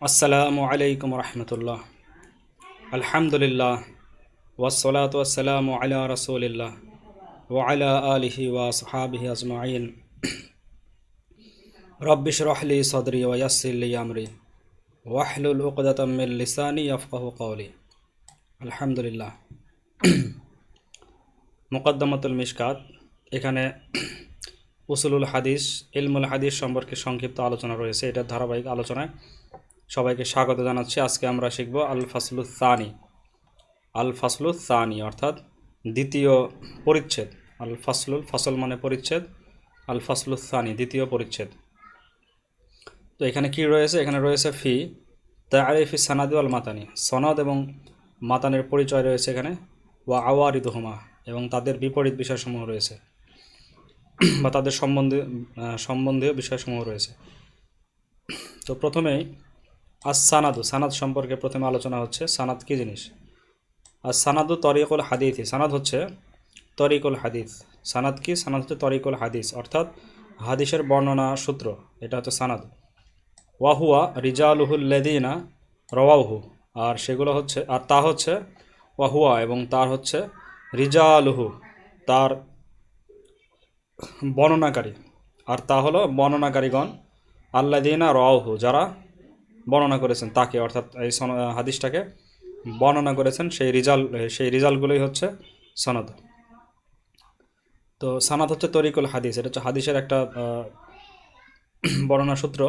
আসসালামু আলাইকুম রহমতুল্লাহ। আলহামদুলিল্লাহ ওয়াসসালাতু ওয়াসসালামু আলা রাসূলিল্লাহ ওয়া আলা আলিহি ওয়া আসহাবিহি আজমাইন। রব্বি ইশরাহ লি সাদরি ওয়া ইয়াসসির লি আমরি ওয়াহলুল উকদাতাম মিন লিসানি ইয়াফকাহু কওলি। আলহামদুলিল্লাহ। মুকদ্দমাতুল মিশকাত, এখানে উসুলুল হাদিস, ইলমুল হাদিস সম্পর্কে সংক্ষিপ্ত আলোচনা রয়েছে। এটার ধারাবাহিক আলোচনায় সবাইকে স্বাগত জানাচ্ছি। আজকে আমরা শিখব আল ফাসলুল সানি অর্থাৎ দ্বিতীয় পরিচ্ছেদ। ফসল মানে পরিচ্ছেদ, আল ফাসলুল সানি দ্বিতীয় পরিচ্ছেদ। তো এখানে কি রয়েছে? এখানে রয়েছে ফি তারিফি সানাদি আল মাতানি, সনদ এবং মাতানের পরিচয় রয়েছে এখানে। ওয়া আওয়ারিদুহুমা, এবং তাদের বিপরীত বিষয়সমূহ রয়েছে বা তাদের সম্বন্ধীয় বিষয়সমূহ রয়েছে। তো প্রথমেই সানাদ সম্পর্কে প্রথমে আলোচনা হচ্ছে। সানাদ কি জিনিস? আর সানাদু তরিকুল হাদিথি, সানাদ হচ্ছে তরিকুল হাদিস। সানাদ কি? সানাদ হচ্ছে তরিকুল হাদিস, অর্থাৎ হাদিসের বর্ণনা সূত্র, এটা হচ্ছে সানাদ। ওয়াহুয়া রিজালুহুল্লাযীনা রাওয়াহু, আর সেগুলো হচ্ছে, আর তা হচ্ছে ওয়াহুয়া, এবং তার হচ্ছে রিজালুহু, তার বর্ণনাকারী, আর তা হলো বর্ণনাকারীগণ, আল্লাযীনা রাওয়াহু, যারা বর্ণনা করেছেন তাকে, অর্থাৎ এই হাদিসটাকে বর্ণনা করেছেন, সেই রিজালগুলোই হচ্ছে সনদ। তো সানাদ হচ্ছে তরিকুল হাদিস, এটা হচ্ছে হাদিসের একটা বর্ণনা সূত্র,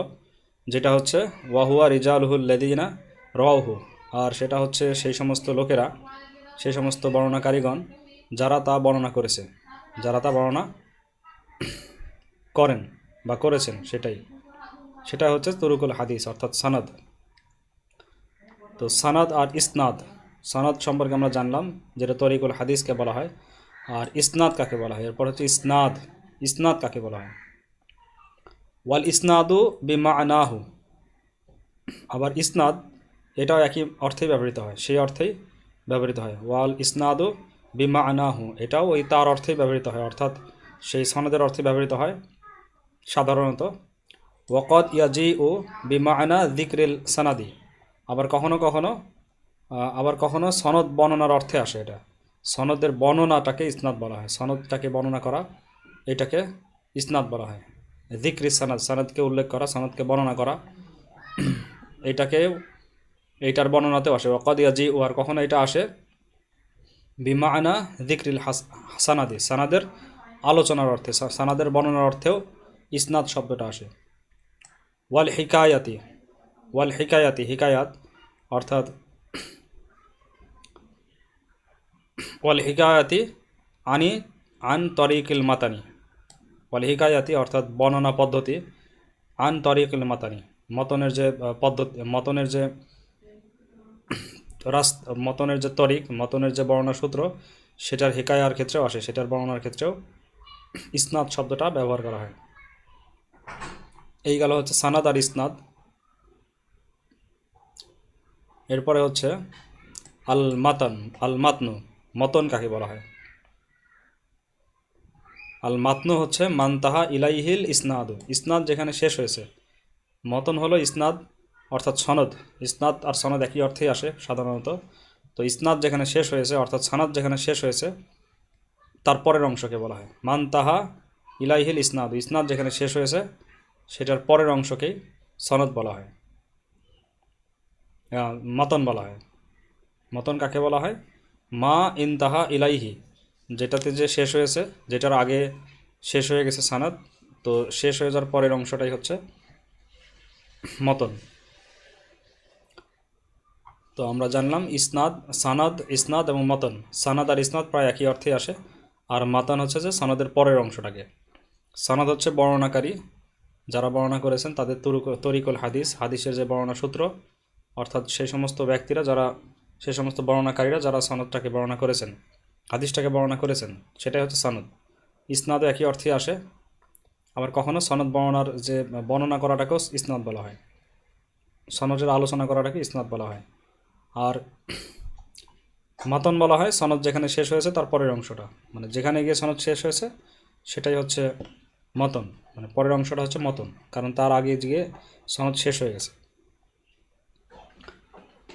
যেটা হচ্ছে ওয়াহুয়া রিজালুহুল্লাযীনা রাওয়াহু, আর সেটা হচ্ছে সেই সমস্ত লোকেরা, সেই সমস্ত বর্ণনাকারীগণ যারা তা বর্ণনা করেছে, যারা তা বর্ণনা করেন বা করেছেন, সেটা হচ্ছে তরিকুল হাদিস অর্থাৎ সানাদ। তো সানাদ আর ইসনাদ, সানাদ সম্পর্কে আমরা জানলাম, যেটা তরিকুল হাদিসকে বলা হয়। আর ইসনাদ কাকে বলা হয়? এরপর হচ্ছে ইসনাদ। ইসনাদ কাকে বলা হয়? ওয়াল ইসনাদু বিমা'নাহু, আবার ইসনাদ এটাও একই অর্থেই ব্যবহৃত হয়, সেই অর্থেই ব্যবহৃত হয়। ওয়াল ইসনাদু বিমা'নাহু, এটাও ওই তার অর্থেই ব্যবহৃত হয়, অর্থাৎ সেই সনদের অর্থে ব্যবহৃত হয় সাধারণত। ওয়াকদ ইয়াজিউ বিমা'না যিকরিল সানাদি, আবার কখনো সনদ বর্ণনার অর্থে আসে। এটা সনদের বর্ণনাটাকে ইসনাদ বলা হয়, সনদটাকে বর্ণনা করা, এটাকে ইসনাদ বলা হয়। যিকরি সানাদ, সানাদকে উল্লেখ করা, সনদকে বর্ণনা করা, এটাকে, এইটার বর্ণনাতেও আসে। ওয়াকদ ইয়াজিউ, আর কখনো এটা আসে বিমা'না যিকরিল সানাদি, সানাদের আলোচনার অর্থে, সানাদের বর্ণনার অর্থেও ইসনাদ শব্দটা আসে। ওয়াল হিকায়াতি, হিকায়াত অর্থাৎ ওয়াল হিকায়াতি আন তরিকিল মাতানি, ওয়াল হিকায়াতি অর্থাৎ বর্ণনা পদ্ধতি, আন তরিকিল মাতানি, মতনের যে পদ্ধতি, মতনের যে তরিক, মতনের যে বর্ণনা সূত্র, সেটার হিকায়ার ক্ষেত্রেও আসে, সেটার বর্ণনার ক্ষেত্রেও ইসনাদ শব্দটা ব্যবহার করা হয়। এই গেল হচ্ছে সানাদ আর ইসনাদ। এরপরে হচ্ছে আল মাতনু, মতন কাকে বলা হয়? আল মাতনু হচ্ছে মানতাহা ইলাইহিল ইসনাদু, ইসনাদ যেখানে শেষ হয়েছে। মতন হলো ইসনাদ অর্থাৎ সনদ, ইসনাদ আর সনদ একই অর্থেই আসে সাধারণত। তো ইসনাদ যেখানে শেষ হয়েছে, অর্থাৎ সনদ যেখানে শেষ হয়েছে, তার পরের অংশকে বলা হয় মানতাহা ইলাইহিল ইসনাদু, ইসনাদ যেখানে শেষ হয়েছে সেটার পরের অংশকেই সনদ বলা হয়, মতন বলা হয়। মতন কাকে বলা হয়? মা ইনতাহা ইলাইহি, যেটাতে যে শেষ হয়েছে, যেটার আগে শেষ হয়ে গেছে সানাদ, তো শেষ হয়ে যাওয়ার পরের অংশটাই হচ্ছে মতন। তো আমরা জানলাম ইসনাদ এবং মতন। সানাদ আর ইসনাদ প্রায় একই অর্থে আসে। আর মাতান হচ্ছে যে সনদের পরের অংশটাকে। সনদ হচ্ছে বর্ণনাকারী, যারা বর্ণনা করেছেন তাদের তরিকুল হাদিস, হাদিসের যে বর্ণনা সূত্র, অর্থাৎ সেই সমস্ত ব্যক্তিরা যারা, সেই সমস্ত বর্ণনাকারীরা যারা সনদটাকে বর্ণনা করেছেন, হাদিসটাকে বর্ণনা করেছেন, সেটাই হচ্ছে সনদ। ইসনাদও একই অর্থে আসে। আবার কখনো সনদ বর্ণনার যে বর্ণনা করাটাকেও ইসনাদ বলা হয়, সনদের আলোচনা করাটাকে ইসনাদ বলা হয়। আর মাতন বলা হয় সনদ যেখানে শেষ হয়েছে তার পরের অংশটা, মানে যেখানে গিয়ে সনদ শেষ হয়েছে সেটাই হচ্ছে মতন, মানে পরের অংশটা হচ্ছে মতন, কারণ তার আগে গিয়ে সনদ শেষ হয়ে গেছে।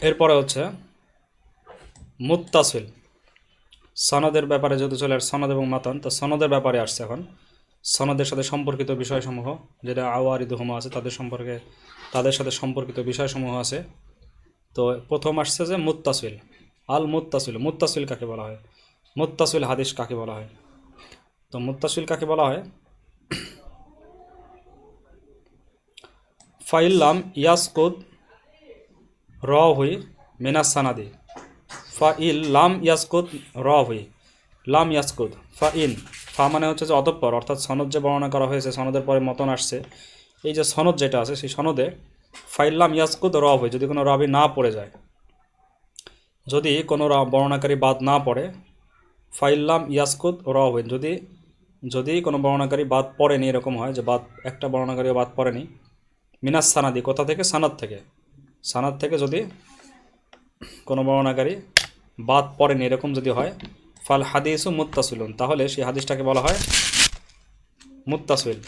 এরপরে হচ্ছে মুত্তাসিল। সনদের ব্যাপারে যেহেতু চলে আসছে সনদ এবং মাতান, তো সনদের ব্যাপারে আসছে এখন। সনদের সাথে সম্পর্কিত বিষয়সমূহ যেটা আওয়ারিদুহুমা আছে তাদের সাথে সম্পর্কিত বিষয়সমূহ আছে। তো প্রথম আসছে যে মুত্তাসিল। আল মুত্তাসিল, মুত্তাসিল কাকে বলা হয়? মুত্তাসিল হাদিস কাকে বলা হয়? তো মুত্তাসিল কাকে বলা হয়? ফাইল্লাম ইয়াসকুদ রহুই মিনাস সানাদি। ফাইল লাম ইয়াসকুদ রহুই, লাম ইয়াসকুদ ফাইন। ফা মানে হচ্ছে যে অতঃপর, অর্থাৎ সনদ যে বর্ণনা করা হয়েছে, সনদের পরে মতন আসছে, এই যে সনদ যেটা আছে সেই সনদে ফাইল্লাম ইয়াসকুদ রহুই, যদি কোনো রাবি না পড়ে যায়, যদি কোনো বর্ণনাকারী বাদ না পড়ে, ফাইল্লাম ইয়াসকুদ রহুই, যদি কোনো বর্ণনাকারী বাদ পড়েনি, এরকম হয় যে একটা বর্ণনাকারীও বাদ পড়েনি, মিনাস সানাদি, কোথা থেকে? সানাদ থেকে যদি কোনো বর্ণনাকারী বাদ পড়েনি, এরকম যদি হয়, ফাল হাদিসু মুত্তাসিলুন, তাহলে সেই হাদিসটাকে বলা হয় মুত্তাসিল।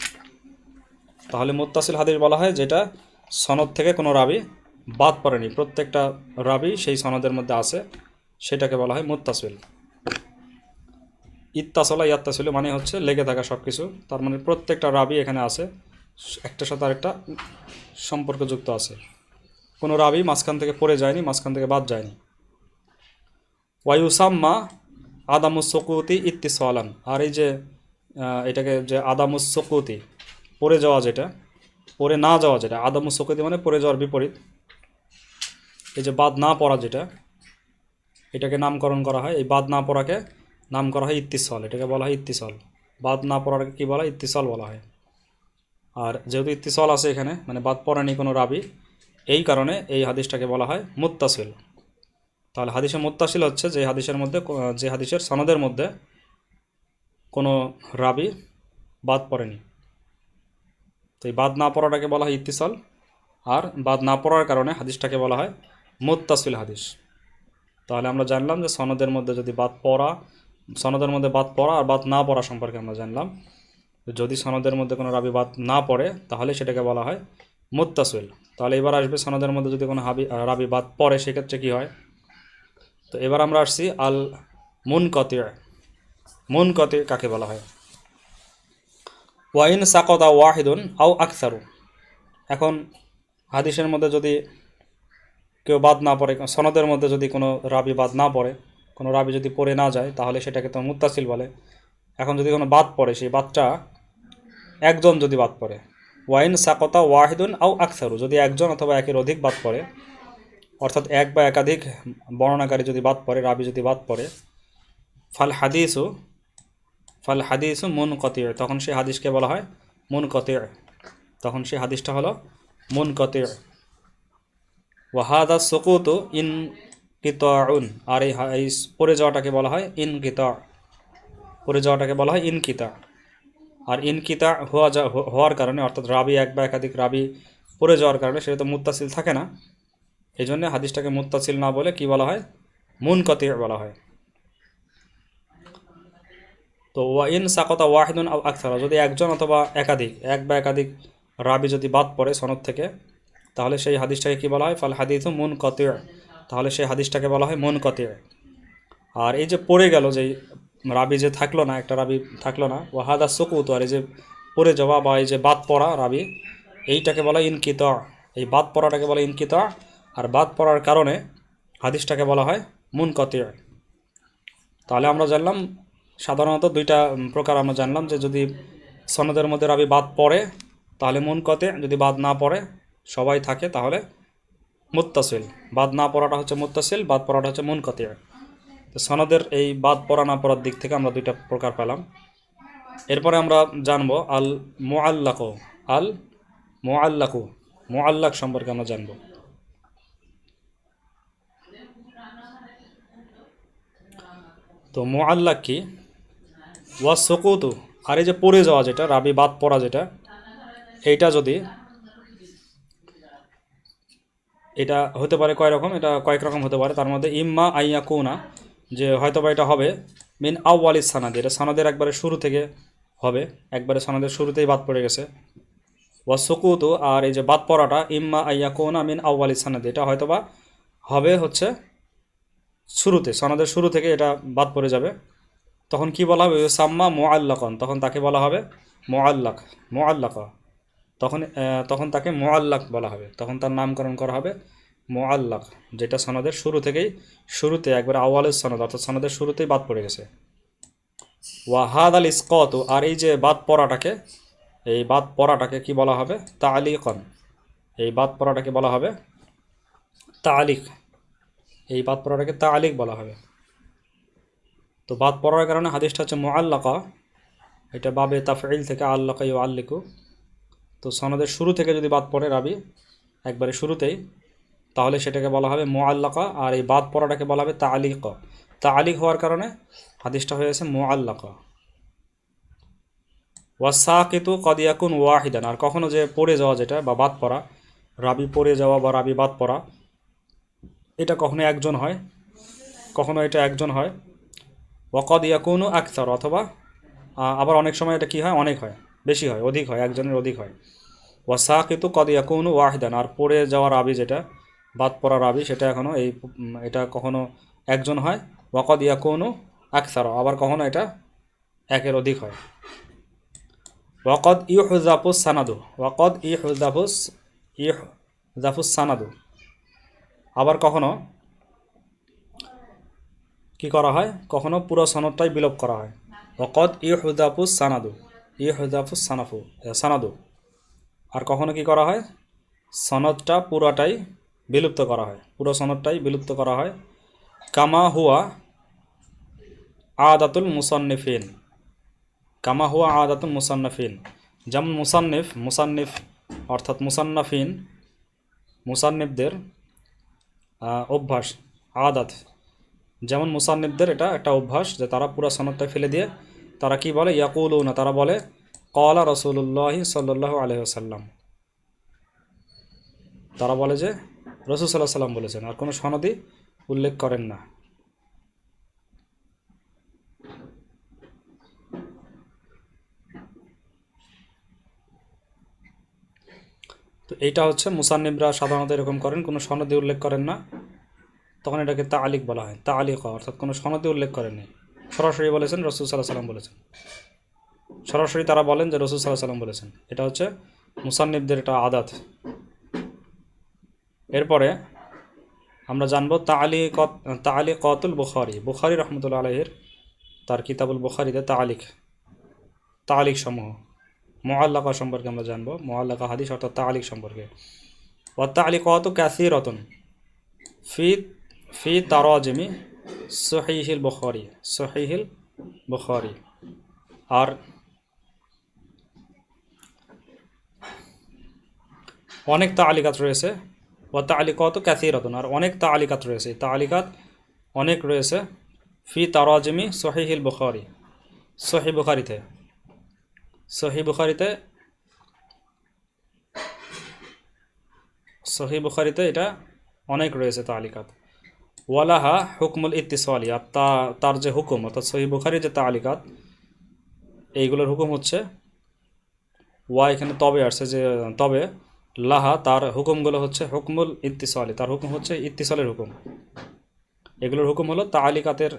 তাহলে মুত্তাসিল হাদিস বলা হয় যেটা সনদ থেকে কোনো রাবি বাদ পড়েনি, প্রত্যেকটা রাবি সেই সনদের মধ্যে আছে, সেটাকে বলা হয় মুত্তাসিল। ইয়াত্তাসিল মানে হচ্ছে লেগে থাকা সব কিছু, তার মানে প্রত্যেকটা রাবি এখানে আছে, একটার সাথে আরেকটা সম্পর্কযুক্ত আছে, কোনো রাবি মাঝখান থেকে পড়ে যায়নি, মাঝখান থেকে বাদ যায়নি। ওয়ায়ুসাম্মা আদামুস সুকুতি ইত্তিসালান। আর এই যে এটাকে যে আদামুস সুকুতি, পড়ে যাওয়া যেটা, পড়ে না যাওয়া যেটা, আদামুস সুকুতি মানে পড়ে যাওয়ার বিপরীত, এই যে বাদ না পড়া যেটা, এটাকে নামকরণ করা হয়, এই বাদ না পড়াকে নাম করা হয় ইত্তিসাল, এটাকে বলা হয় ইত্তিসাল। বাদ না পড়াকে কী বলা হয়? ইত্তিসাল বলা হয়। আর যেহেতু ইত্তিসাল আছে এখানে, মানে বাদ পড়েনি কোনো রাবি, এই কারণে এই হাদিসটাকে বলা হয় মুত্তাসিল। তাহলে হাদিসে মুত্তাসিল হচ্ছে যে হাদিসের সনদের মধ্যে কোনো রাবি বাদ পড়েনি। তো এই বাদ না পড়াটাকে বলা হয় ইত্তিসাল, আর বাদ না পড়ার কারণে হাদিসটাকে বলা হয় মুত্তাসিল হাদিস। তাহলে আমরা জানলাম যে সনদের মধ্যে বাদ পড়া আর বাদ না পড়া সম্পর্কে আমরা জানলাম। যদি সনদের মধ্যে কোনো রাবি বাদ না পড়ে তাহলে সেটাকে বলা হয় মুত্তাসিল। তাহলে এবার আসবে সনদের মধ্যে যদি কোনো রাবি বাদ পড়ে, সেক্ষেত্রে কী হয়? তো এবার আমরা আসছি আল মুনকাতি। মুনকাতি কাকে বলা হয়? ওয়াইন সাকতা ওয়াহিদুন আও আকসারু। এখন হাদিসের মধ্যে যদি কেউ বাদ না পড়ে, সনদের মধ্যে যদি কোনো রাবি বাদ না পড়ে, কোনো রাবি যদি পড়ে না যায়, তাহলে সেটাকে তো মুত্তাসিল বলে। এখন যদি কোনো বাদ পড়ে, সেই বাদটা একজন যদি বাদ পড়ে, ওয়াইন সাকতা ওয়াহিদুন আও আকসারু, যদি একজন অথবা একের অধিক বাদ পড়ে, অর্থাৎ এক বা একাধিক বর্ণনাকারী যদি বাদ পড়ে, রাবি যদি বাদ পড়ে, ফাল হাদিসু মুনকাতি, তখন সেই হাদিসকে বলা হয় মুনকাতি, তখন সেই হাদিসটা হলো মুনকাতি। ওয়াহাদা সুকুতু ইনকিতাউন, আর এই পড়ে যাওয়াটাকে বলা হয় ইনকিতা, পড়ে যাওয়াটাকে বলা হয় ইনকিতা। আর ইনকিতা হওয়ার কারণে, অর্থাৎ রাবি এক বা একাধিক রাবি পড়ে যাওয়ার কারণে সেটা তো মুত্তাসিল থাকে না, এই জন্য হাদিসটাকে মুত্তাসিল না বলে কি বলা হয়? মুনকাতি বলা হয়। তো ওয়াইন সাকতা ওয়াহিদুন আও আকসারা, যদি একজন অথবা এক বা একাধিক রাবি যদি বাদ পড়ে সনদ থেকে, তাহলে সেই হাদিসটাকে কি বলা হয়? ফাল হাদিসু মুনকাতি, তাহলে সেই হাদিসটাকে বলা হয় মুনকাতি। আর এই যে পড়ে গেল, যে রাবি যে থাকলো না, একটা রাবি থাকলো না, ওয়াহাদা সুকুত, আর এই যে পড়ে যাওয়া বা এই যে বাদ পড়া রাবি, এইটাকে বলা হয় ইনকিতা, এই বাদ পড়াটাকে বলা ইনকিতা, আর বাদ পড়ার কারণে হাদিসটাকে বলা হয় মুনকাতি। তাহলে আমরা জানলাম সাধারণত দুইটা প্রকার আমরা জানলাম, যে যদি সনদের মধ্যে রাবি বাদ পড়ে তাহলে মুনকাতি, যদি বাদ না পড়ে সবাই থাকে তাহলে মুত্তাসিল। বাদ না পড়াটা হচ্ছে মুত্তাসিল, বাদ পড়াটা হচ্ছে মুনকাতি। তো সনদের এই বাদ পড়া না পড়ার দিক থেকে আমরা দুইটা প্রকার পেলাম। এরপরে আমরা জানবো আল মুআল্লাকু। আল মুআল্লাক সম্পর্কে আমরা জানবো। তো মুআল্লাক কি? ওয়া সুকুতু, আর এই যে পড়ে যাওয়া যেটা, রাবি বাদ পড়া যেটা, এইটা যদি, এটা হতে পারে কয়েক রকম হতে পারে। তার মধ্যে ইম্মা আইয়াকুনা, যে হয়তোবা এটা হবে মিন আউয়ালিস সানাদি, এটা সনদের একবারে শুরু থেকে হবে, একবারে সনদের শুরুতেই বাদ পড়ে গেছে। ওয়া সুকুতু, আর এই যে বাদ পড়াটা ইম্মা আইয়াকুনা মিন আউয়ালিস সানাদি, এটা হয়তোবা হবে হচ্ছে শুরুতে, সনদের শুরু থেকে এটা বাদ পড়ে যাবে, তখন কি বলা হবে? সাম্মা মুআল্লাকান, তখন তাকে বলা হবে মুআল্লাক, মুআল্লাকা, তখন তাকে মুআল্লাক বলা হবে, তখন তার নামকরণ করা হবে মুআল্লাক, যেটা সনদের শুরু থেকেই, শুরুতে একবার আওয়ালের সনদ অর্থাৎ সনদের শুরুতেই বাদ পড়ে গেছে। ওয়াহাদ আল ইসকত, আর এই যে বাদ পড়াটাকে, এই বাদ পড়াটাকে কি বলা হবে? তালিকন, এই বাদ পড়াটাকে বলা হবে তালিক, এই বাদ পড়াটাকে তালিক বলা হবে। তো বাদ পড়ার কারণে হাদিসটা হচ্ছে মুআল্লাকা, এটা বাবে তাফঈল থেকে আল্লাকা ইউ আল্লিকু। তো সনদের শুরু থেকে যদি বাদ পড়ে রাবি একবারে শুরুতেই, তাহলে সেটাকে বলা হবে মুআল্লাকা, আর এই বাদ পড়াটাকে বলা হবে তালিক। তালিক হওয়ার কারণে হাদিসটা হয়েছে মুআল্লাকা। ওয়াসাকিতু কদ ইয়াকুন ওয়াহিদান, আর কখনো যে পড়ে যাওয়া যেটা বা বাদ পড়া, রাবি পড়ে যাওয়া বা রাবি বাদ পড়া, এটা কখনো একজন হয়, কখনো এটা একজন হয়। ওয়াকদ ইয়াকুনু আকসার, অথবা আবার অনেক সময় এটা কি হয়? অনেক হয়, বেশি হয়, অধিক হয়, একজনের অধিক হয়। ওয়াসাকিতু কদ ইয়াকুনু ওয়াহিদান, আর পড়ে যাওয়া রাবি যেটা, বাদ পড়া রাবি, সেটা এখনও এটা কখনো একজন হয়। ওয়াকদ ইয়াকুনু আকসার, আবার কখনো এটা একের অধিক হয়। ওয়াকদ ইউহজাফুস সানাদু, ওয়াকদ ইহজাফুস সানাদু, আবার কখনো কি করা হয়? কখনো পুরো সনদটাই বিলোপ করা হয়। ওয়াকদ ইহজাফুস সানাদু, ইহজাফুস সানাদু, আর কখনো কি করা হয়? সনদটা পুরাটাই বিলুপ্ত করা হয়, পুরো সনদটাই বিলুপ্ত করা হয়। কামা হুয়া আদাতুল মুসান্নিফিন, কামা হুয়া আদাতুল মুসান্নিফিন, যেমন মুসান্নিফ অর্থাৎ মুসান্নাফিন, মুসান্নিফদের অভ্যাস, আদাত, যেমন মুসান্নিফদের এটা একটা অভ্যাস যে তারা পুরো সনদটা ফেলে দিয়ে তারা কি বলে? ইয়াকুলুনা, তারা বলে ক্বালা রাসূলুল্লাহি সাল্লাল্লাহু আলাইহি ওয়াসাল্লাম, তারা বলে যে রাসূল সাল্লাল্লাহু আলাইহি ওয়াসাল্লাম বলেছেন, আর কোনো সনদই উল্লেখ করেন না। তো এইটা হচ্ছে মুসান্নিফরা সাধারণত এরকম করেন, কোনো সনদে উল্লেখ করেন না, তখন এটাকে তালিক বলা হয়। তালিক অর্থাৎ কোনো সনদে উল্লেখ করেননি, সরাসরি বলেছেন রাসূল সাল্লাল্লাহু আলাইহি ওয়াসাল্লাম বলেছেন, সরাসরি তারা বলেন যে রাসূল সাল্লাল্লাহু আলাইহি ওয়াসাল্লাম বলেছেন। এটা হচ্ছে মুসান্নিফদের এটা আদাত। এরপরে আমরা জানবো তালিকাতুল বুখারী, বুখারী রহমতুল্লাহ আলাইহির তার কিতাবুল বুখারীতে তালিক সমূহ, মুআল্লাকা সম্পর্কে আমরা জানবো, মুআল্লাকা হাদিস অর্থাৎ তালিক সম্পর্কে। ওয়া তালিকাতু কাসীরাতুন ফি ফি তারাজিমি সহিহিল বুখারী, আর অনেক তালিকাত রয়েছে। ওয়া তালিকাতু কাসীরাতুন, আর অনেক তালিকাত রয়েছে, তালিকাত অনেক রয়েছে। ফি তারাজিমি সহিহিল বুখারী, সহিহ বুখারীতে, সহিহ বুখারীতে, সহিহ বুখারীতে এটা অনেক রয়েছে তালিকাত। ওয়ালাহা হুকমুল ইত্তিসালি, আর তার যে হুকুম অর্থাৎ সহিহ বুখারীর যে তালিকাত, এইগুলোর হুকুম হচ্ছে, ওয়া এখানে তবে আসছে যে তবে, লাহা তার হুকুমগুলো হচ্ছে হুকমুল ইত্তিসালি, তার হুকুম হচ্ছে ইত্তিসালের হুকুম। এগুলোর হুকুম হলো তালিকাতের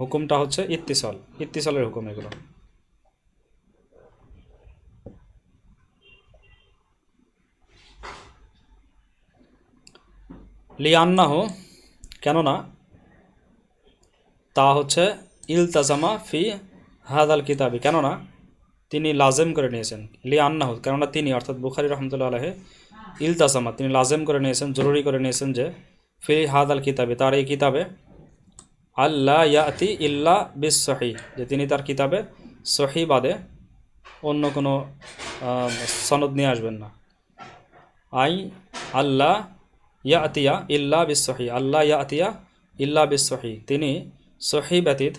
হুকুমটা হচ্ছে ইত্তিসালের হুকুম এগুলো। লিয়ান্নাহ, কেননা তা হচ্ছে ইলতাজামা ফি হাদাল কিতাবি, কেননা তিনি লাজেম করে নিয়েছেন। লিয়ান্নাহ, কেননা তিনি অর্থাৎ বুখারী রহমতুল্লাহ আলাইহি ইলতাজামা, তিনি লাজেম করে নিয়েছেন, জরুরি করে নিয়েছেন যে ফি হাদাল কিতাবে, তার এই কিতাবে, আল্লাহ ইয়াতি ইল্লা বিস সহি, যে তিনি তার কিতাবে সহি বাদে অন্য কোনো সনদ নিয়ে আসবেন না। আই আল্লাহ ইয়াতিয়া ইল্লা বিস সহি, আল্লাহ ইয়াতিয়া ইল্লা বিস সহি, তিনি সহি ব্যতীত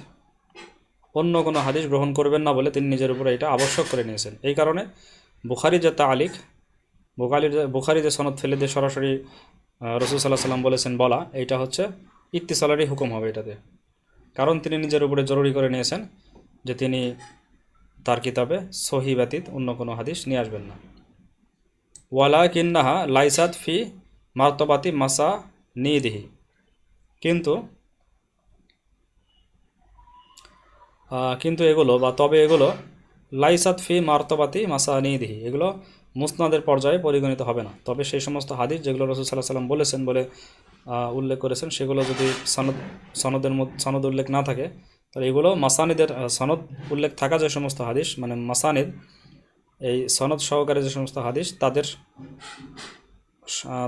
অন্য কোনো হাদিস গ্রহণ করবেন না বলে তিনি নিজের উপরে এটা আবশ্যক করে নিয়েছেন। এই কারণে বুখারী যে তালিক, বুখারী যে সনদ ফেলে দিয়ে সরাসরি রাসূল সাল্লাল্লাহু আলাইহি ওয়াসাল্লাম বলেছেন বলা, এইটা হচ্ছে ইত্তিসালেরই হুকুম হবে এটাতে, কারণ তিনি নিজের উপরে জরুরি করে নিয়েছেন যে তিনি তার কিতাবে সহি ব্যতীত অন্য কোনো হাদিস নিয়ে আসবেন না। ওয়ালাকিন্নাহা লাইসাত ফি মারতাবাতি মাসা নিদিহি, কিন্তু কিন্তু এগুলো বা তবে এগুলো লাইসাত ফি মারতবাতি মাসানিদিহি, এগুলো মুসনাদের পর্যায়ে পরিগণিত হবে না। তবে সেই সমস্ত হাদিস যেগুলো রাসূল সাল্লাল্লাহু আলাইহি সাল্লাম বলেছেন বলে উল্লেখ করেছেন, সেগুলো যদি সনদ উল্লেখ না থাকে, তাহলে এগুলো মাসানিদের সনদ উল্লেখ থাকা যে সমস্ত হাদিস, মানে মাসানিদ, এই সনদ সহকারে যে সমস্ত হাদিস,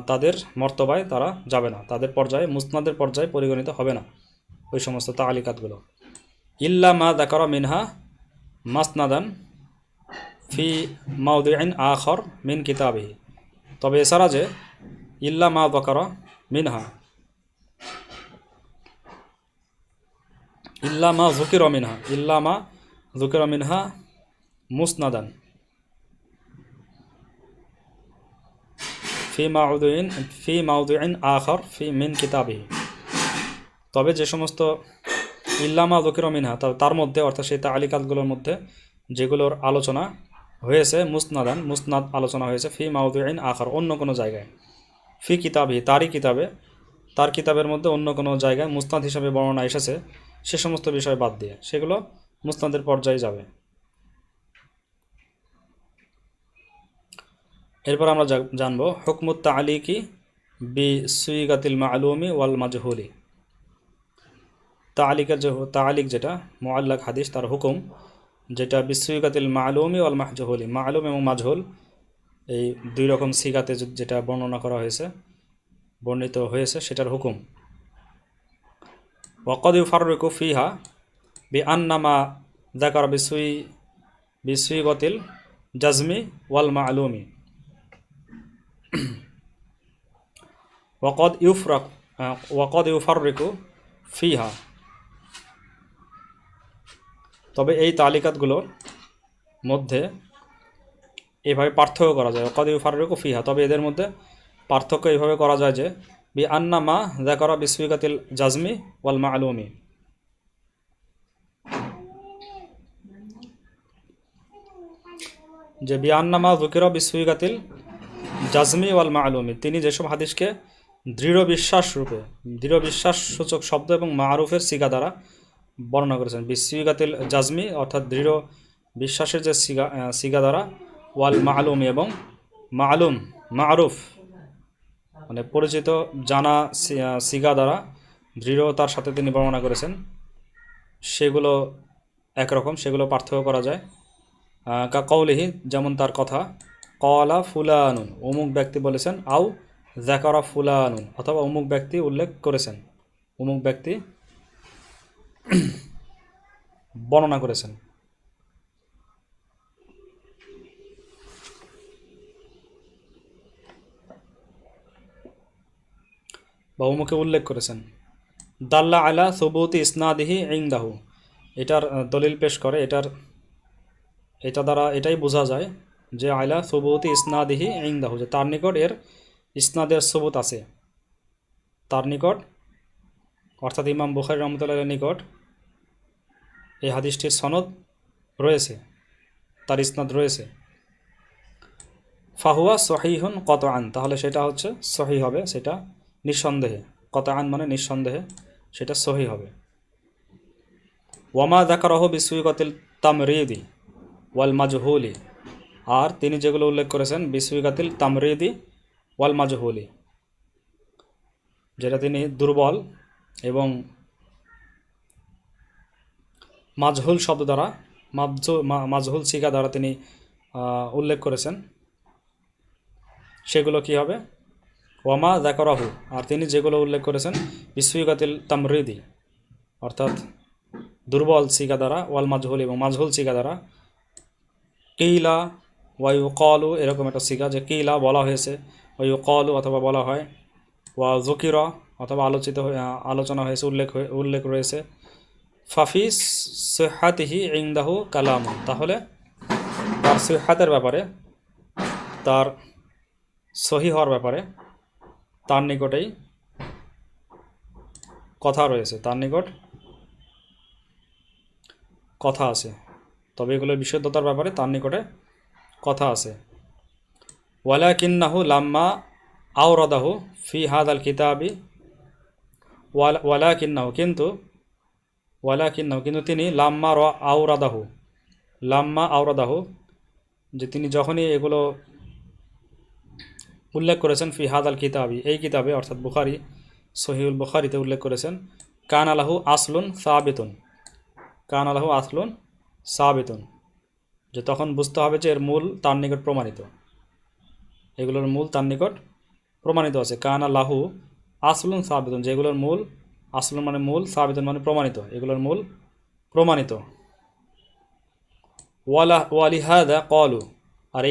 তাদের মর্তবায় তারা যাবে না, তাদের পর্যায়ে মুসনাদের পর্যায়ে পরিগণিত হবে না ওই সমস্ত তালিকাতগুলো। ইল্লা মা যাকারা মিনহা মাসনাদান ফি মাউদিইন আখর মিন কিতাবিহি, তবে এছাড়া যে ইল্লা মা যাকারা মিনহা, ইল্লা মা যুকিরা মিনহা, ইল্লা মা যুকিরা মিনহা মুসনাদান ফি মাউদিইন আখর ফি মিন কিতাবিহি, তবে যে সমস্ত ইল্লামা যুকিরা মিনহা, তার মধ্যে অর্থাৎ সেই তালিকাতগুলোর মধ্যে যেগুলোর আলোচনা হয়েছে মুসনাদ আলোচনা হয়েছে ফি মাউদিইন আখর, অন্য কোনো জায়গায়, ফি কিতাবি তার কিতাবের মধ্যে অন্য কোনো জায়গায় মুসনাদ হিসাবে বর্ণনা এসেছে, সে সমস্ত বিষয় বাদ দিয়ে সেগুলো মুসনাদের পর্যায়ে যাবে। এরপর আমরা জানবো হুকমুত তালিকি বি সুইগাতিল মালুমি ওয়াল মাজহুলি, তালিক যেটা মুআল্লাক হাদিস, তার হুকুম যেটা বিসুইগাতিল মালুমি ওয়াল মাহজুহুলি, মালুম এবং মাজহুল এই দুই রকম সিগাতে যেটা বর্ণিত হয়েছে সেটার হুকুম। ওয়াকাদ ইউফাররিকু ফিহা বিআন্না মা যাকারা বিসুইগাতিল জাজমি ওয়াল মালুমি, ওয়াকাদ ইউফাররিকু ফিহা, তবে এই তালিকাতগুলোর মধ্যে এভাবে পার্থক্য করা যায়। ওয়াকাদ ইউফাররিকু ফিহা, তবে এদের মধ্যে পার্থক্য এইভাবে করা যায় যে বিআন্না মা যাকারা বিসুইগাতিল জাজমি ওয়াল মালুমি, যে বিআন্না মা যুকিরা বিসুইগাতিল জাজমি ওয়াল মালুমি, তিনি যেসব হাদিসকে দৃঢ় বিশ্বাস সূচক শব্দ এবং মারুফের সিগা দ্বারা বর্ণনা করেছেন। বিসুইগাতিল জাজমি অর্থাৎ দৃঢ় বিশ্বাসের যে সিগা দ্বারা, ওয়াল মালুমি এবং মারুফ মানে পরিচিত জানা সিগা দ্বারা দৃঢ়তার সাথে তিনি বর্ণনা করেছেন, সেগুলো একরকম, সেগুলো পার্থক্য করা যায়। কা কৌলিহি, যেমন তার কথা, কলা ফুলানুন, অমুক ব্যক্তি বলেছেন, আও যাকারা ফুলানুন, অথবা অমুক ব্যক্তি উল্লেখ করেছেন, অমুক ব্যক্তি বর্ণনা করেছেন। বা অমুকে উল্লেখ করেছেন। দাল্লা আলা সুবুতি ইসনাদিহি ইনদাহু, এটার দলিল পেশ করে, এটা দ্বারা এটাই বোঝা যায় যে আলা সুবুতি ইসনাদিহি ইনদাহু, যে তার নিকট এর ইসনাদের সুবুত আছে, তার নিকট অর্থাৎ ইমাম বুখারী রাহমাতুল্লাহির নিকট এই হাদিসটির সনদ রয়েছে, তার ইসনাদ রয়েছে। ফাহুয়া সহিহুন কতআন, তাহলে সেটা হচ্ছে সহি হবে, সেটা নিঃসন্দেহে, কতআন মানে নিঃসন্দেহে সেটা সহি হবে। ওয়ামা যাকারাহু বিসুইগাতিল তামরিদি ওয়াল মাজহুলি, আর তিনি যেগুলো উল্লেখ করেছেন বিসুইগাতিল তামরিদি ওয়াল মাজহুলি, যেটা তিনি দুর্বল এবং মাজহুল শব্দ দ্বারা, মাজহুল সিগা দ্বারা তিনি উল্লেখ করেছেন, সেগুলো কি হবে? ওয়ামা যাকারাহু, আর তিনি যেগুলো উল্লেখ করেছেন বিসুইগাতিল তামরিদি অর্থাৎ দুর্বল সিগা দ্বারা, ওয়াল মাজহুল এবং মাজহুল সিগা দ্বারা, কিলা ওয়ায়ু কলু, এরকম একটা সিগা যে কিলা বলা হয়েছে, ওয়ায়ু কলু অথবা বলা হয়, ওয়া যুকিরা অথবা আলোচনা হয়েছে, উল্লেখ রয়েছে। ফাফি সিহ্হাতিহি ইনদাহু কালাম, তাহলে তার সিহ্হাতের ব্যাপারে, তার সহি হওয়ার ব্যাপারে তার নিকটেই কথা রয়েছে, তার নিকট কথা আছে, তবে এগুলোর বিশুদ্ধতার ব্যাপারে তার নিকটে কথা আছে। ওয়ালাকিন্নাহু লাম্মা আওরাদাহু ফি হাদাল কিতাবি ওয়ালাকিন্নাহু কিন্তু তিনি লাম্মা আওরাদাহু যে তিনি যখনই এগুলো উল্লেখ করেছেন ফি হাদাল কিতাবি এই কিতাবে অর্থাৎ বুখারী সহিহুল বুখারীতে উল্লেখ করেছেন কান আলাহু আসলুন সাবিতুন যে তখন বুঝতে হবে যে এর মূল তার নিকট প্রমাণিত, এগুলোর মূল তার নিকট প্রমাণিত আছে। কান আলাহু আসলুন সাবিতুন যেগুলোর মূল, আসলুন মানে মূল, সাবিতুন মানে প্রমাণিত, এগুলোর মূল প্রমাণিত। ওয়ালিহাদা কলু আর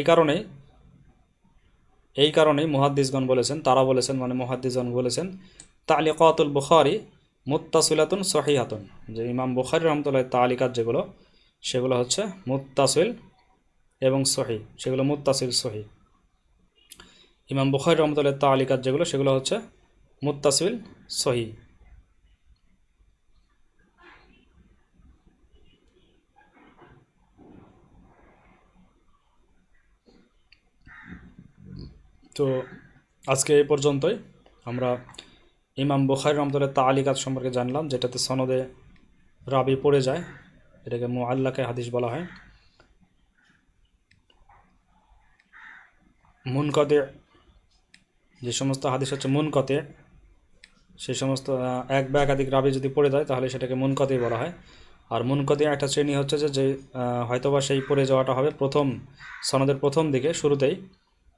এই কারণেই মুহাদ্দিসগণ বলেছেন, তারা বলেছেন মানে মুহাদ্দিসগণ বলেছেন তালিকাতুল বুখারী মুত্তাসিলাতুন সহিহাতুন যে ইমাম বুখারী রাহমাতুল্লাহ তালিকাত যেগুলো সেগুলো হচ্ছে মুত্তাসিল এবং সহি, সেগুলো মুত্তাসিল সহি। ইমাম বুখারী রাহমাতুল্লাহ তালিকাত যেগুলো সেগুলো হচ্ছে মুত্তাসিল সহি। তো আজকে এই পর্যন্তই আমরা ইমাম বুখারী রাহমাতুল্লাহ তালিকাত সম্পর্কে জানলাম, যেটাতে সনদে রাবি পড়ে যায়, এটাকে মুআল্লাকে হাদিস বলা হয়। মুনকাতি যে সমস্ত হাদিস হচ্ছে মুনকাতি, সেই সমস্ত এক বা একাধিক রাবি যদি পড়ে যায় তাহলে সেটাকে মুনকাতি বলা হয়। আর মুনকাতি একটা শ্রেণী হচ্ছে যে হয়তোবা সেই পড়ে যাওয়াটা হবে প্রথম সনদের প্রথম দিকে শুরুতেই,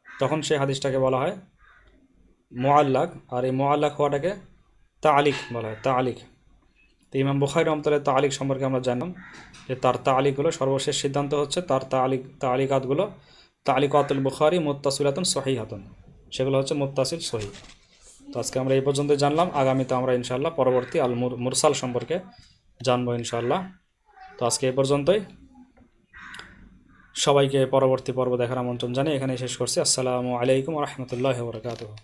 তখন সেই হাদিসটাকে বলা হয় মুআল্লাক, আর এই মুআল্লাক হওয়াটাকে তালিক বলা হয়, তালিক। তো ইমাম বুখারী রাহমাতুল্লাহ তালিক সম্পর্কে আমরা জানলাম যে তার তালিকগুলো সর্বশেষ সিদ্ধান্ত হচ্ছে তার তালিকাতগুলো তালিকাতুল বুখারী মুত্তাসিলাতুন সহিহাতুন, সেগুলো হচ্ছে মুত্তাসিল সহি। তো আজকে আমরা এই পর্যন্ত জানলাম, আগামীতে আমরা ইনশাআল্লাহ পরবর্তী আল মুরসাল সম্পর্কে জানবো ইনশাআল্লাহ। তো আজকে এই পর্যন্তই, সবাইকে পরবর্তী পর্ব দেখার আমন্ত্রণ জানিয়ে এখানে শেষ করছি। আসসালামু আলাইকুম ওয়া রাহমাতুল্লাহি ওয়া বারাকাতুহু।